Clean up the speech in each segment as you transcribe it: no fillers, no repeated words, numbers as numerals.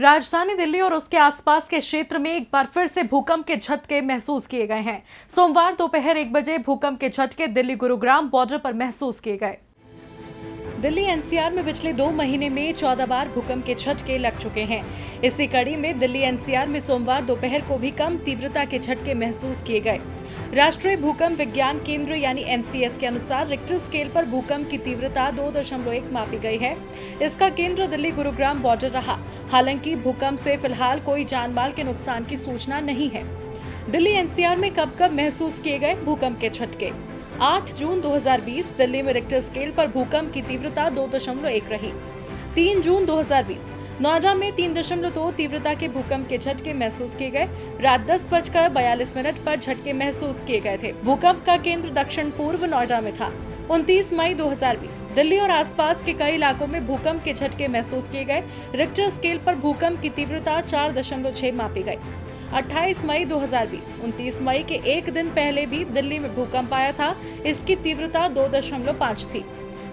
राजधानी दिल्ली और उसके आसपास के क्षेत्र में एक बार फिर से भूकंप के झटके महसूस किए गए हैं। सोमवार दोपहर 1 बजे भूकंप के झटके दिल्ली गुरुग्राम बॉर्डर पर महसूस किए गए। दिल्ली एनसीआर में पिछले 2 महीने में 14 बार भूकंप के झटके लग चुके हैं। इसी कड़ी में दिल्ली एनसीआर में सोमवार दोपहर को भी कम तीव्रता के झटके महसूस किए गए। राष्ट्रीय भूकंप विज्ञान केंद्र यानी एनसीएस के अनुसार रिक्टर स्केल पर भूकंप की तीव्रता 2.1 मापी गई है। इसका केंद्र दिल्ली गुरुग्राम बॉर्डर रहा। हालांकि भूकंप से फिलहाल कोई जानमाल के नुकसान की सूचना नहीं है। दिल्ली एनसीआर में कब महसूस किए गए भूकंप के झटके। 8 जून 2020 दिल्ली में रिक्टर स्केल पर भूकंप की तीव्रता 2.1 रही। 3 जून 2020 नोएडा में 3.2 तीव्रता के भूकंप के झटके महसूस किए गए। रात 10:42 पर झटके महसूस किए गए थे। भूकंप का केंद्र दक्षिण पूर्व नोएडा में था। 29 मई 2020 दिल्ली और आसपास के कई इलाकों में भूकंप के झटके महसूस किए गए। रिक्टर स्केल पर भूकंप की तीव्रता 4.6 मापी गई। 28 मई 2020 29 मई के एक दिन पहले भी दिल्ली में भूकंप आया था। इसकी तीव्रता 2.5 थी।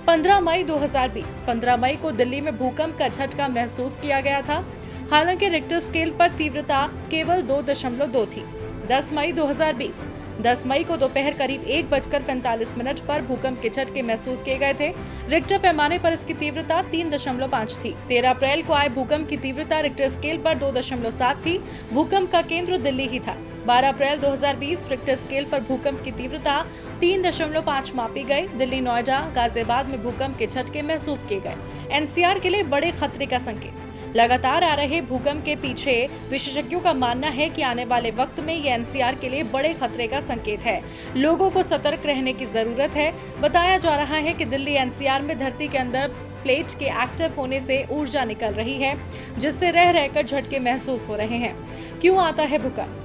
15 मई 2020 15 मई को दिल्ली में भूकंप का झटका महसूस किया गया था। हालांकि रिक्टर स्केल पर तीव्रता केवल 2.2 थी। 10 मई 2020 10 मई को दोपहर करीब 1:45 पर भूकंप के झटके महसूस किए गए थे। रिक्टर पैमाने पर इसकी तीव्रता 3.5 थी। 13 अप्रैल को आए भूकंप की तीव्रता रिक्टर स्केल पर 2.7 थी। भूकंप का केंद्र दिल्ली ही था। 12 अप्रैल 2020 रिक्टर स्केल पर भूकंप की तीव्रता 3.5 मापी गई। दिल्ली, नोएडा, गाजियाबाद में भूकंप के झटके महसूस किए गए। एनसीआर के लिए बड़े खतरे का संकेत। लगातार आ रहे भूकंप के पीछे विशेषज्ञों का मानना है कि आने वाले वक्त में ये एनसीआर के लिए बड़े खतरे का संकेत है। लोगों को सतर्क रहने की जरूरत है। बताया जा रहा है कि दिल्ली एनसीआर में धरती के अंदर प्लेट के एक्टिव होने से ऊर्जा निकल रही है, जिससे रह रहकर झटके महसूस हो रहे हैं। क्यों आता है भूकंप?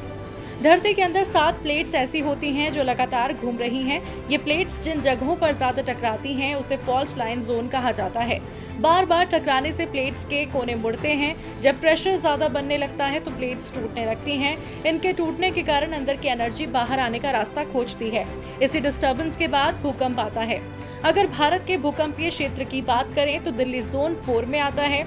धरती के अंदर 7 प्लेट्स ऐसी होती हैं जो लगातार घूम रही हैं। ये प्लेट्स जिन जगहों पर ज्यादा टकराती हैं उसे फॉल्ट लाइन जोन कहा जाता है। बार बार टकराने से प्लेट्स के कोने मुड़ते हैं। जब प्रेशर ज्यादा बनने लगता है तो प्लेट्स टूटने लगती हैं। इनके टूटने के कारण अंदर की एनर्जी बाहर आने का रास्ता खोजती है। इसी डिस्टर्बेंस के बाद भूकंप आता है। अगर भारत के भूकंपीय क्षेत्र की बात करें तो दिल्ली जोन 4 में आता है,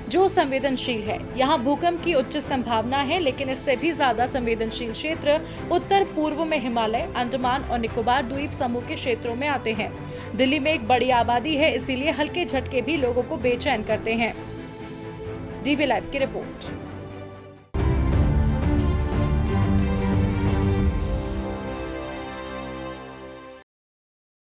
जो संवेदनशील है। यहाँ भूकंप की उच्च संभावना है, लेकिन इससे भी ज्यादा संवेदनशील क्षेत्र उत्तर पूर्व में हिमालय, अंडमान और निकोबार द्वीप समूह के क्षेत्रों में आते हैं। दिल्ली में एक बड़ी आबादी है, इसीलिए हल्के झटके भी लोगों को बेचैन करते हैं। डीबी लाइव की रिपोर्ट।